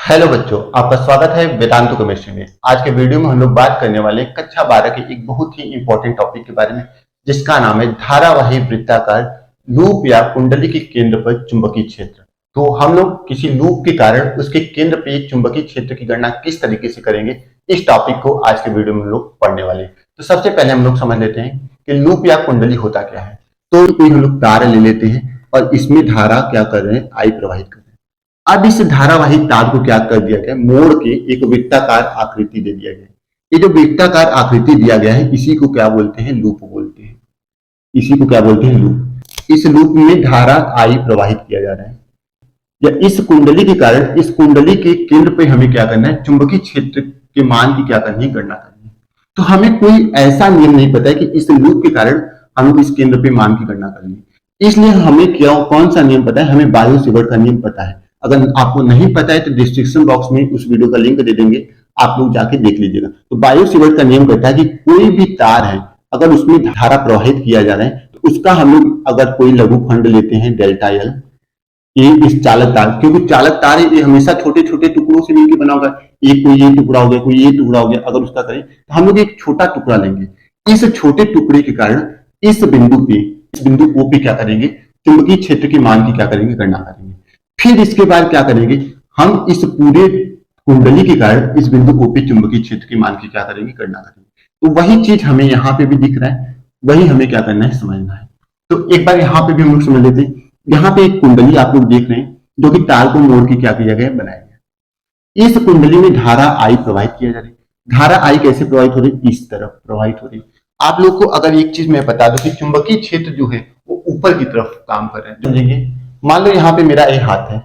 Hello बच्चों, आपका स्वागत है वेदांतु केमिस्ट्री में। आज के वीडियो में हम लोग बात करने वाले हैं कक्षा 12 के एक बहुत ही इंपॉर्टेंट टॉपिक के बारे में, जिसका नाम है धारावाही वृत्ताकार लूप या कुंडली के केंद्र पर चुंबकीय क्षेत्र। तो हम लोग किसी लूप के कारण उसके केंद्र पर एक चुंबकीय क्षेत्र की गणना किस तरीके से करेंगे, इस टॉपिक को आज के वीडियो में हम लोग पढ़ने वाले हैं। तो सबसे पहले हम लोग समझ लेते हैं कि लूप या कुंडली होता क्या है। तो कोई हम लोग तार ले लेते हैं और इसमें धारा क्या कर रहे हैं, आई प्रवाहित कर रहे हैं। अब इस धारावाही तार को क्या कर दिया गया, मोड़ के एक वृत्ताकार आकृति दे दिया गया। ये जो वृत्ताकार आकृति दिया गया है, इसी को क्या बोलते हैं, लूप बोलते हैं। इसी को क्या बोलते हैं, लूप। इस लूप में धारा आई प्रवाहित किया जा रहा है, या इस कुंडली के कारण इस कुंडली के केंद्र पे हमें क्या करना है, चुंबकीय क्षेत्र के मान की क्या करनी है, गणना करनी है। तो हमें कोई ऐसा नियम नहीं पता है कि इस लूप के कारण हम लोग इस केंद्र पे मान की गणना करनी है। इसलिए हमें क्या कौन सा नियम पता है, हमें बायो-सेवर्ट का नियम पता है। अगर आपको नहीं पता है तो डिस्क्रिप्शन बॉक्स में उस वीडियो का लिंक दे देंगे, आप लोग जाके देख लीजिएगा। तो बायो-सेवर्ट का नियम कहता है कि कोई भी तार है, अगर उसमें धारा प्रवाहित किया जा रहा है तो उसका हम लोग अगर कोई लघुखंड लेते हैं डेल्टा एल, ये इस चालक तार, क्योंकि चालक तार ये हमेशा छोटे छोटे टुकड़ों से मिलकर बना होगा। एक कोई ये टुकड़ा हो गया, कोई ये टुकड़ा हो गया। अगर उसका करें तो हम लोग एक छोटा टुकड़ा लेंगे। इस छोटे टुकड़े के कारण इस बिंदु ओ पे क्या करेंगे, चुंबकीय क्षेत्र के मान की क्या करेंगे, गणना करेंगे। फिर इसके बाद क्या करेंगे, हम इस पूरे कुंडली के कारण इस बिंदु ओ पे चुंबकीय क्षेत्र के मान की क्या करेंगे, गणना करेंगे। तो वही चीज हमें यहाँ पे भी दिख रहा है, वही हमें क्या करना है, समझना है। तो एक बार यहाँ पे भी हम लोग समझ लेते हैं। यहाँ पे एक कुंडली आप लोग देख रहे हैं, जो कि तार को मोड़ के क्या किया गया, बनाया गया। इस कुंडली में धारा आई प्रवाहित किया जा रही है। धारा आई कैसे प्रवाहित हो रही है, इस तरफ प्रवाहित हो रही है। आप लोग को अगर एक चीज मैं बता दूं कि चुंबकीय क्षेत्र जो है वो ऊपर की तरफ काम कर रहा है। समझेंगे, मान लो यहाँ पे मेरा एक हाथ है,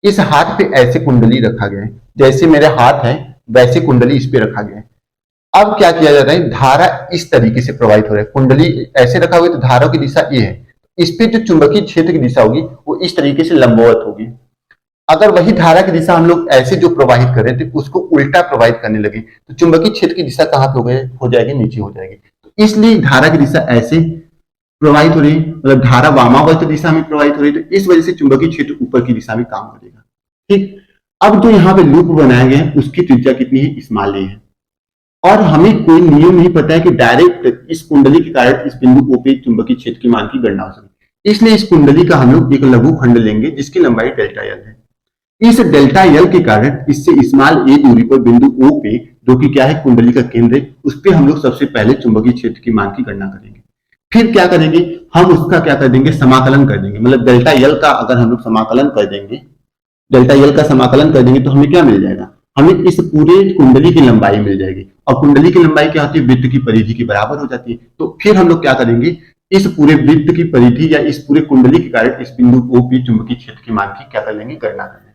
इस हाथ पे ऐसे कुंडली रखा गया है, जैसे मेरे हाथ है वैसे कुंडली इस पे रखा गया है। अब क्या किया जा रहा है, धारा इस तरीके से प्रवाहित हो रहा है। कुंडली ऐसे रखा हुआ है तो धारा की दिशा ये है, इस पे जो चुंबकीय क्षेत्र की दिशा होगी वो इस तरीके से लंबवत होगी। अगर वही धारा की दिशा हम लोग ऐसे जो प्रवाहित करें तो उसको उल्टा प्रवाहित करने लगे तो चुंबकीय क्षेत्र की दिशा कहाँ पे हो जाएगी, नीचे हो जाएगी। तो इसलिए धारा की दिशा ऐसे प्रवाहित हो रही है, मतलब धारा वामावर्त दिशा में प्रवाहित हो रही है, तो इस वजह से चुंबकीय क्षेत्र ऊपर की दिशा में काम करेगा। ठीक, अब जो यहाँ पे लूप बनाया गया है उसकी त्रिज्या कितनी है, स्मॉल ए है। और हमें कोई नियम नहीं पता है कि डायरेक्ट इस कुंडली के कारण इस बिंदु ओ पे चुंबकीय क्षेत्र के मान की गणना हो सके। इसलिए इस कुंडली का हम लोग एक लघु खंड लेंगे जिसकी लंबाई डेल्टा एल है। इस डेल्टा एल के कारण इससे स्मॉल ए दूरी पर बिंदु ओ पे, जो कि क्या है, कुंडली का केंद्र है, उस पे हम लोग सबसे पहले चुंबकीय क्षेत्र की मान की गणना करेंगे। फिर क्या करेंगे, हम उसका क्या कर देंगे, समाकलन कर देंगे। मतलब डेल्टा एल का अगर हम लोग समाकलन कर देंगे, डेल्टा एल का समाकलन कर देंगे तो हमें क्या मिल जाएगा, हमें इस पूरे कुंडली की लंबाई मिल जाएगी। और कुंडली की लंबाई क्या होती है, वृत्त की परिधि के बराबर हो जाती है। तो फिर हम लोग क्या करेंगे, इस पूरे वृत्त की परिधि या इस पूरे कुंडली के कारण इस बिंदु ओ पे चुंबकीय क्षेत्र की मान की क्या कर लेंगे, गणना कर लेंगे।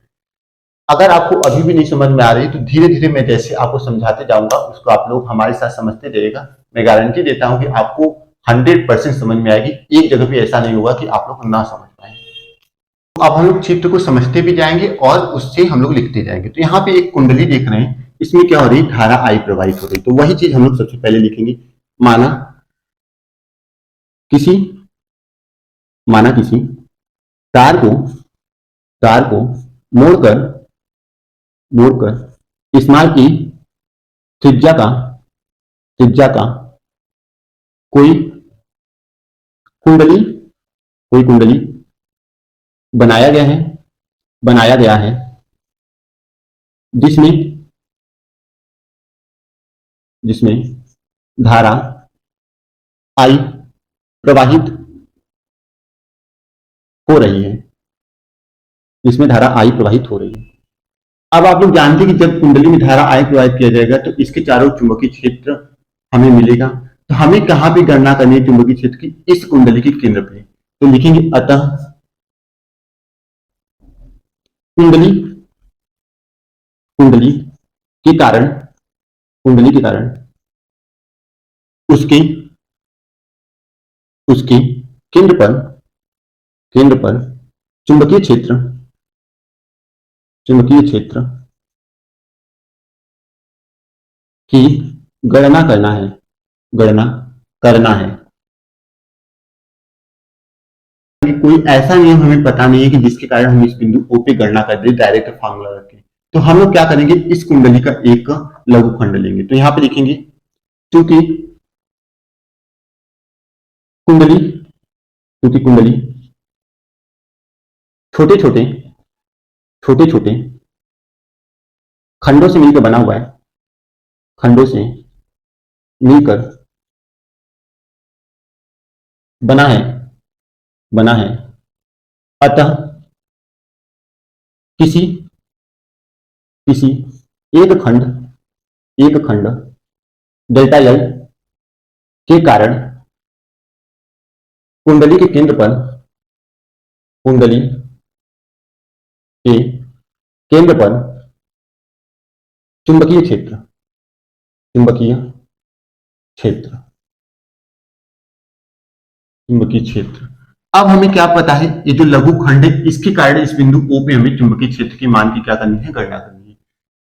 अगर आपको अभी भी नहीं समझ में आ रही तो धीरे धीरे मैं जैसे आपको समझाते जाऊंगा उसको आप लोग हमारे साथ समझते जाइएगा। मैं गारंटी देता हूं कि आपको 100% समझ में आएगी। एक जगह भी ऐसा नहीं होगा कि आप लोग ना समझ पाए। तो अब हम लोग चित्र को समझते भी जाएंगे और उससे हम लोग लिखते जाएंगे। तो यहाँ पे एक कुंडली देख रहे हैं, इसमें क्या हो रही है, धारा आई प्रवाहित हो रही है। तो वही चीज हम लोग सबसे पहले लिखेंगे। माना किसी तार को मोड़कर स्मॉल की त्रिज्या का कोई कुंडली बनाया गया है जिसमें धारा आई प्रवाहित हो रही है, अब आप लोग जानते हैं कि जब कुंडली में धारा आई प्रवाहित किया जाएगा तो इसके चारों चुंबकीय क्षेत्र हमें मिलेगा। तो हमें कहां पे गणना करनी है चुंबकीय क्षेत्र की, इस कुंडली के केंद्र पे। तो लिखेंगे अतः कुंडली के कारण उसके केंद्र पर चुंबकीय क्षेत्र की गणना करना है। कोई ऐसा नियम हमें पता नहीं है कि जिसके कारण हम इस बिंदु ओ पे गणना कर दे डायरेक्ट फार्मूला रख के। तो हम लोग क्या करेंगे, इस कुंडली का एक लघुखंड लेंगे। तो यहां पे लिखेंगे क्योंकि कुंडली क्योंकि कुंडली छोटे छोटे छोटे छोटे खंडों से मिलकर बना हुआ है, खंडों से मिलकर बना है बना है। अतः किसी किसी एक खंड डेल्टा एल के कारण कुंडली के केंद्र पर कुंडली के केंद्र पर चुंबकीय क्षेत्र चुंबकीय क्षेत्र चुंबकीय क्षेत्र। अब हमें क्या पता है, ये जो लघु खंड है इसके कारण इस बिंदु O पे हमें चुंबकीय क्षेत्र की मान की क्या करनी है, गणना करनी है।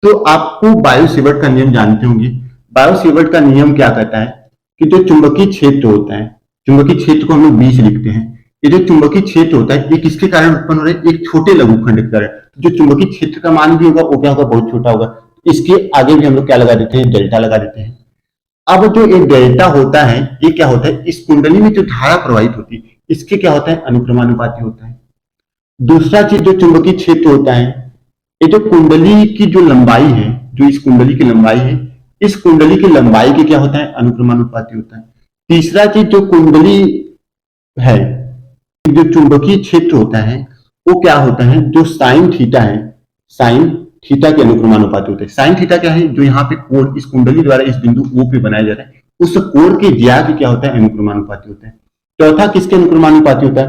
तो आपको बायो-सेवर्ट का नियम जानते होंगे। बायो-सेवर्ट का नियम क्या कहता है कि जो चुंबकीय क्षेत्र होता है, चुंबकीय क्षेत्र को हम लोग बी से लिखते हैं। ये जो चुंबकीय क्षेत्र होता है ये किसके कारण उत्पन्न हो रहा है, एक छोटे लघु खंड के कारण। जो चुंबकीय क्षेत्र का मान भी होगा वो क्या होगा, बहुत छोटा होगा। इसके आगे भी हम लोग क्या लगा देते हैं, डेल्टा लगा देते हैं। अब जो एक डेल्टा होता है ये क्या होता है, इस कुंडली में जो धारा प्रवाहित होती है इसके क्या होता है, अनुक्रमानुपाती होता है। दूसरा चीज जो चुंबकीय क्षेत्र होता है, ये जो कुंडली की जो लंबाई है, जो इस कुंडली की लंबाई है, इस कुंडली की लंबाई के क्या होता है, अनुक्रमानुपाती होता है। तीसरा चीज जो कुंडली है, जो चुंबकीय क्षेत्र होता है वो क्या होता है, जो साइन थीटा है, साइन थीटा के अनुक्रमानुपाती होते हैं। साइन थीटा क्या है, जो यहाँ पे कोण इस कुंडली द्वारा इस बिंदु O पे बनाया जा रहा है उस कोण के ज्या के क्या होता है, अनुक्रमानुपाती होता है। चौथा किसके अनुक्रमानुपाती होता है,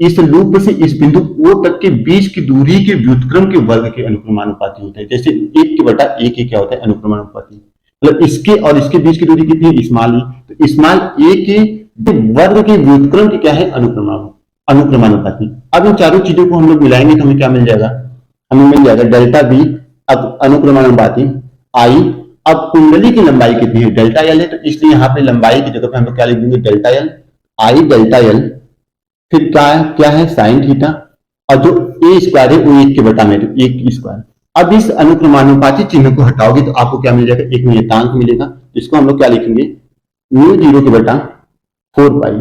इस लूप से इस बिंदु O तक के बीच की दूरी के व्युत्क्रम के वर्ग के अनुक्रमानुपाती होता है। जैसे 1/1 के क्या होता है, अनुक्रमानुपाती। मतलब इसके और इसके बीच की दूरी कितनी है, स्मॉल e, तो स्मॉल a के वर्ग के व्युत्क्रम की क्या है, अनुक्रमानुपाती। अब इन चारों चीजों को हम लोग मिलाएंगे तो हमें क्या मिल जाएगा, हमें मिल जाएगा डेल्टा बी अनुक्रमानुपाती आई। अब कुंडली की लंबाई कितनी है, डेल्टा एल है, तो इसलिए यहाँ पे लंबाई की जगह पे हम लोग क्या लिख देंगे, delta L I delta L. फिर क्या है साइन थीटा, और जो ए स्क्वायर है वो 1 के बटा में, तो 1 स्क्वायर। अब इस अनुक्रमानुपाती चिन्ह को हटाओगे तो आपको क्या मिल जाएगा, एक नियतांक मिलेगा। इसको हम लोग क्या लिखेंगे, म्यू 0 के बटा 4 पाई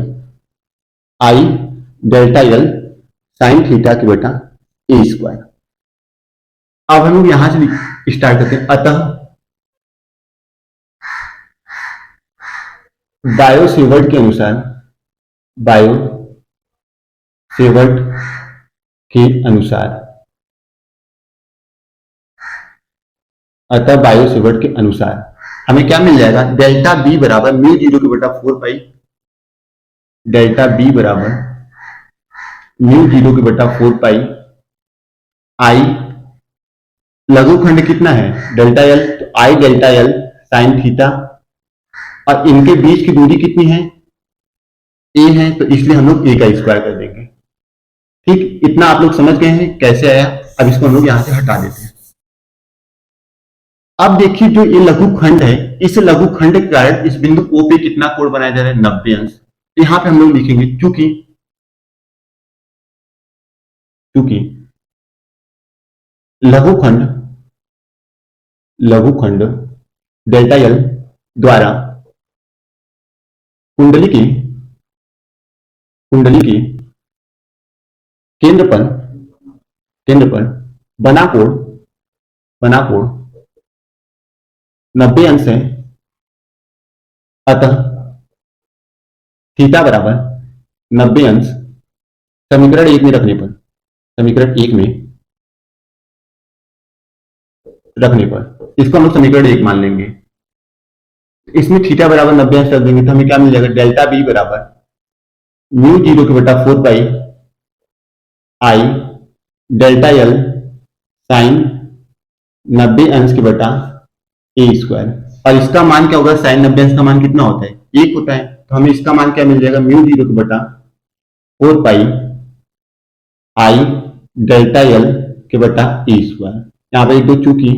आई डेल्टा एल साइन थीटा के बटा ए स्क्वायर। अब हम लोग यहां से स्टार्ट करते हैं। अतः बायो-सेवर्ट के अनुसार, बायो-सेवर्ट के अनुसार, अतः बायो-सेवर्ट के अनुसार हमें क्या मिल जाएगा, डेल्टा बी बराबर म्यू 0 के बटा 4 पाई, डेल्टा बी बराबर म्यू 0 के बटा 4 पाई आई लघुखंड कितना है, डेल्टा एल, तो आई डेल्टा एल साइन थीटा, और इनके बीच की दूरी कितनी है, ए है, तो इसलिए हम लोग ए का स्क्वायर कर देंगे। ठीक, इतना आप लोग समझ गए हैं कैसे आया। अब इसको हम लोग यहां से हटा देते हैं। अब देखिए जो ये लघुखंड है, इस लघुखंड के कारण इस बिंदु O पे कितना कोण बनाया जा रहा है, 90 अंश। तो यहां पे हम लोग लिखेंगे क्योंकि लघुखंड डेल्टा एल द्वारा कुंडली के केंद्र पर बना कोण 90 अंश है। अतः थीटा बराबर 90 अंश समीकरण 1 में रखने पर, इसको हम लोग समीकरण 1 मान लेंगे। इसमें थीटा बराबर 90 अंश रख देंगे तो हमें क्या मिल जाएगा, डेल्टा बी बराबर म्यू 0 के बटा 4 पाई आई डेल्टा एल साइन 90 अंश के बटा ए स्क्वायर। और इसका मान क्या होगा, साइन 90 अंश का मान कितना होता है, 1 होता है। तो हमें इसका मान क्या मिल जाएगा, म्यू 0 के बटा 4 पाई आई डेल्टा एल के बटा ए स्क्वायर। यहां पर एक दो चूकी,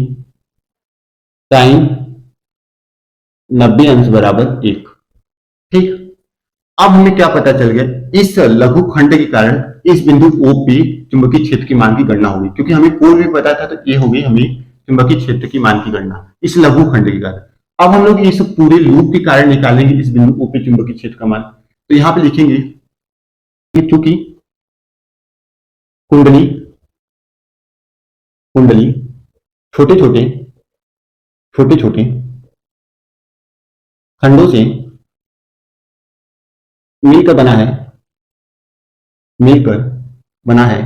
साइन 90 अंश बराबर 1। ठीक, अब हमें क्या पता चल गया, इस लघु खंड के कारण इस बिंदु O पे चुंबकीय क्षेत्र की मान की गणना होगी, क्योंकि हमें कोण भी पता था तो ये हो गई हमें चुंबकीय क्षेत्र की मान की गणना इस लघु खंड के कारण। अब हम लोग इस पूरे लूप के कारण निकालेंगे इस बिंदु O पे चुंबकीय क्षेत्र का मान। तो यहां पे लिखेंगे कि चूंकि कुंडली कुंडली छोटे छोटे छोटे छोटे खंडों से मिलकर बना है मिलकर बना है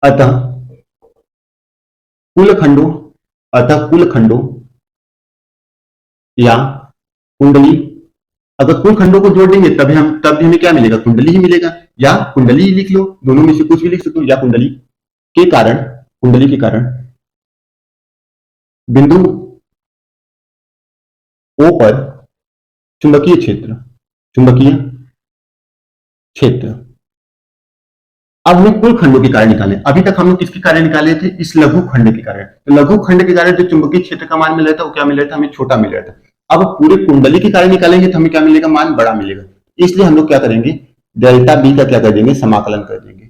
अतः कुल खंडों कुल खंडों या कुंडली, अगर कुल खंडों को जोड़ देंगे तब भी हमें क्या मिलेगा, कुंडली ही मिलेगा, या कुंडली ही लिख लो, दोनों में से कुछ भी लिख सकते हो, या कुंडली के कारण बिंदु O पर चुंबकीय क्षेत्र। अब हमें कुल खंडों के कारण निकाले, अभी तक हम लोग किसके कारण निकाले थे, इस लघु खंड के कारण। तो लघु खंड के कारण जो चुंबकीय क्षेत्र का मान मिल रहा था वो क्या मिल रहा था, हमें छोटा मिल रहा था। अब पूरे कुंडली के कारण निकालेंगे तो हमें क्या मिलेगा, मान बड़ा मिलेगा। इसलिए हम लोग क्या करेंगे, डेल्टा बी का क्या कर देंगे, समाकलन कर देंगे,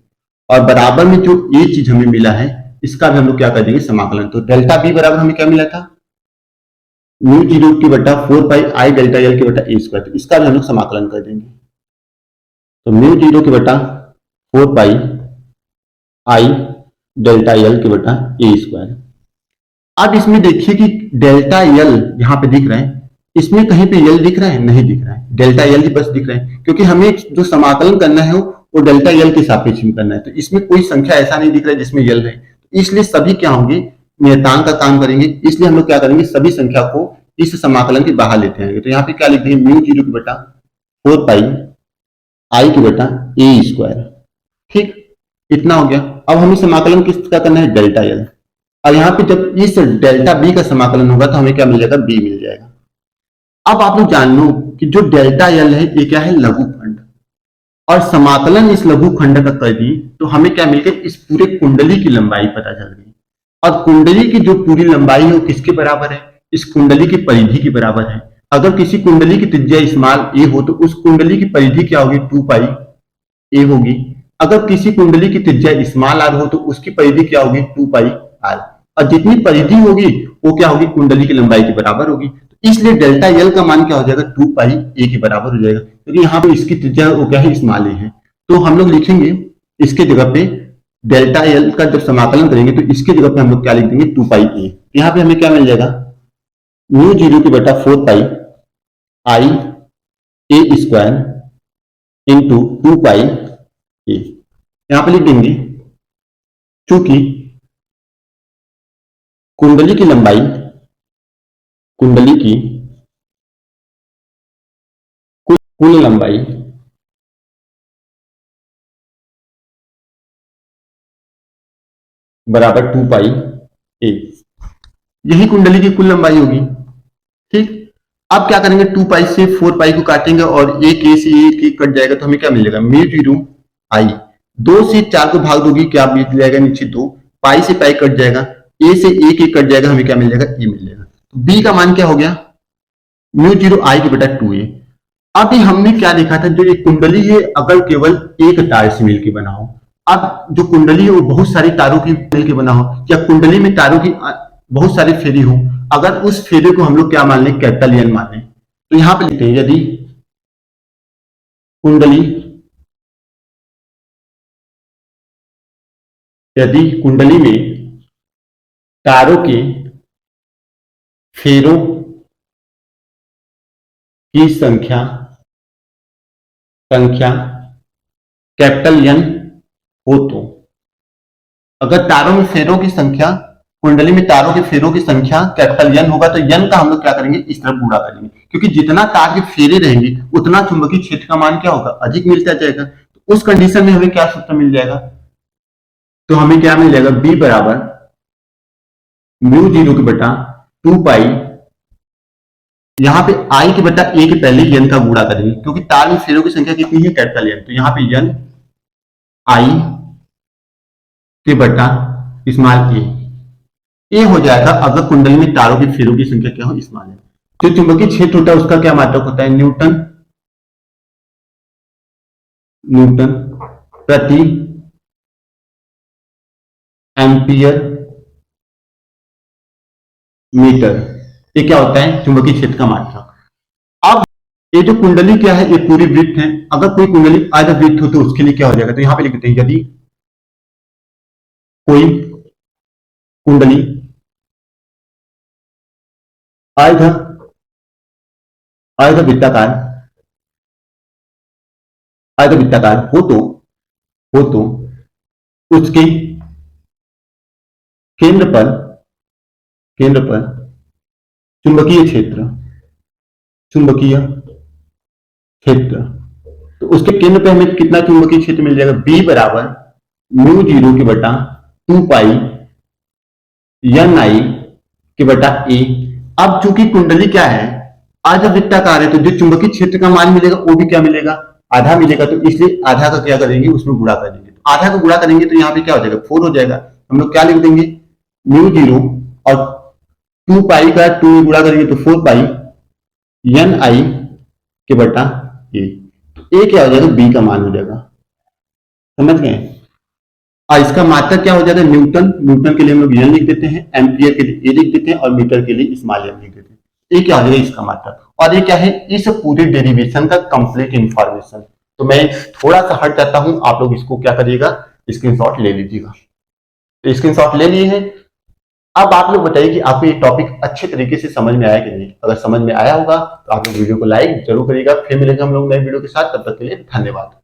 और बराबर में जो ये चीज हमें मिला है इसका भी हम लोग क्या कर देंगे, समाकलन। तो डेल्टा बी बराबर हमें क्या मिला था, म्यू जीरो की बटा 4 पाई आई डेल्टा एल की बटा ए स्क्वायर। तो इसका भी हम लोग समाकलन कर देंगे। तो म्यू जीरो की बटा 4 पाई आई डेल्टा एल की बटा ए स्क्वायर। अब इसमें देखिए कि डेल्टा एल यहां पे दिख रहा है, इसमें कहीं पे एल दिख रहा है, नहीं दिख रहा है, डेल्टा एल ही बस दिख रहा है, क्योंकि हमें जो समाकलन करना है वो डेल्टा एल के सापेक्ष में करना है। तो इसमें कोई संख्या ऐसा नहीं दिख रहा है जिसमें एल है, इसलिए सभी क्या होंगे, नियतांक का काम करेंगे। इसलिए हम लोग क्या करेंगे, सभी संख्या को इस समाकलन के बाहर लेते आएंगे। तो यहाँ पे क्या लिख देंगे, म्यू जीरो की बटा 4 पाई आई की बटा ए स्क्वायर। ठीक, इतना हो गया। अब हमें समाकलन किसका करना है, डेल्टा एल। और यहाँ पे जब इस डेल्टा बी का समाकलन होगा तो हमें क्या मिल जाएगा, बी मिल जाएगा। अब आप लोग जान लो कि जो डेल्टा एल है ये क्या है, लघु खंड, और समाकलन इस लघु खंड का कर दी तो हमें क्या मिल गया, इस पूरे कुंडली की लंबाई पता चल गई। और कुंडली की जो पूरी लंबाई है वो किसके बराबर है, इस कुंडली की परिधि के बराबर है। अगर किसी कुंडली की त्रिज्या स्मॉल ए हो तो उस कुंडली की परिधि क्या होगी, 2 पाई ए होगी। अगर किसी कुंडली की त्रिज्या स्मॉल आर हो तो उसकी परिधि क्या होगी, 2 पाई आर। और जितनी परिधि होगी वो क्या होगी, कुंडली की लंबाई के बराबर होगी। तो इसलिए डेल्टा एल का मान क्या हो जाएगा, 2 पाई ए के बराबर हो जाएगा, क्योंकि यहाँ पे इसकी त्रिज्या वो क्या है, स्मॉल ए है। तो हम लोग लिखेंगे इसके जगह पे डेल्टा एल का जब समाकलन करेंगे तो इसके जगह पे हम लोग क्या लिख देंगे, 2 पाई ए। यहाँ पे हमें क्या मिल जाएगा, म्यू जीरो की बटा 4 पाई आई ए स्क्वायर इंटू 2 पाई ए। यहां पर लिख देंगे चूंकि कुंडली की लंबाई कुंडली की कुल लंबाई बराबर 2 पाई ए, यही कुंडली की कुल लंबाई होगी। ठीक, अब क्या करेंगे, 2 पाई से 4 पाई को काटेंगे और एक ए से एक कट जाएगा तो हमें क्या मिलेगा, म्यू जीरो आई। 2 से 4 को भाग दोगी क्या मिल जाएगा, नीचे 2, पाई से पाई कट जाएगा, ए से एक कट जाएगा, हमें क्या मिल जाएगा, ए मिल जाएगा। तो बी का मान क्या हो गया, म्यू जीरो आई की बटा 2a। अभी हमने क्या देखा था, जो ये कुंडली है अगर केवल एक तार से मिलकर बना हो, अब जो कुंडली है वो बहुत सारी तारों की मिलकर बना हो, या कुंडली में तारों की बहुत सारी फेरी हो, अगर उस फेरे को हम लोग क्या मान लें, कैपिटल एन मान लें। तो यहां पे लिखते हैं यदि कुंडली में तारों के फेरों की संख्या कैपिटल एन हो, तो अगर तारों में फेरों की संख्या, कुंडली में तारों के फेरों की संख्या कैपिटल एन होगा तो एन का हम लोग क्या करेंगे, इस तरफ गुणा करेंगे, क्योंकि जितना तार के फेरे रहेंगे उतना चुंबकीय क्षेत्र का मान क्या होगा, अधिक मिलता जाएगा। तो उस कंडीशन में हमें क्या सूत्र मिल जाएगा, तो हमें क्या मिल जाएगा, बी बराबर म्यू जीरो की बटा 2 पाई, यहां पे आई की बटा ए के पहले एन का गुणा करेंगे, क्योंकि तार में फेरों की संख्या कितनी है, कैपिटल एन। तो यहाँ पे एन आई के बटा स्मॉल ए हो जाएगा अगर कुंडली में तारों के फेरों की संख्या क्या हो, स्मॉल है। जो चुंबकीय क्षेत्र होता है उसका क्या मात्रक होता है, न्यूटन न्यूटन प्रति एम्पियर मीटर। ये क्या होता है? चुंबकीय क्षेत्र का मात्रक। अब ये जो कुंडली क्या है, ये पूरी वृत्त है। अगर कोई कुंडली आधा वृत्त हो तो उसके लिए क्या हो जाएगा? तो यहां पे लिख देते हैं, यदि कोई कुंडली आधा आधा वृत्ताकार हो तो उसके केंद्र पर चुंबकीय क्षेत्र, तो उसके केंद्र पे हमें कितना चुंबकीय क्षेत्र मिल जाएगा? बी बराबर म्यू जीरो के बटा 2 पाई एन आई के बटा ए। अब चूंकि कुंडली क्या है, आधा वृत्ताकार है, तो जो चुंबकीय क्षेत्र का मान मिलेगा वो भी क्या मिलेगा? आधा मिलेगा। तो इसलिए आधा का क्या करेंगे? उसमें गुणा कर देंगे। तो आधा का गुणा करेंगे तो यहाँ पे क्या हो जाएगा? 4 हो जाएगा। हम लोग क्या लिख देंगे? म्यू जीरो और 2 पाई का 2 में गुणा करेंगे तो 4 पाई एन आई के बटा ए। तो ए क्या हो जाएगा? बी का मान हो जाएगा। समझ गए? और इसका मात्रक क्या हो जाएगा? न्यूटन के लिए हम लोग एन लिख देते हैं, एम्पियर के लिए ए लिख देते हैं और मीटर के लिए स्मॉल एम लिख देते हैं। ये क्या हो जाएगा? इसका मात्रक। और ये क्या है? इस पूरे डेरिवेशन का कंप्लीट इंफॉर्मेशन। तो मैं थोड़ा सा हट जाता हूं, आप लोग इसको क्या करिएगा? स्क्रीनशॉट ले लीजिएगा। तो स्क्रीनशॉट ले लिए हैं। अब आप लोग बताइए कि आपको ये टॉपिक अच्छे तरीके से समझ में आया कि नहीं। अगर समझ में आया होगा तो आप लोग वीडियो को लाइक जरूर करिएगा। फिर मिलेंगे हम लोग नए वीडियो के साथ। तब तक के लिए धन्यवाद।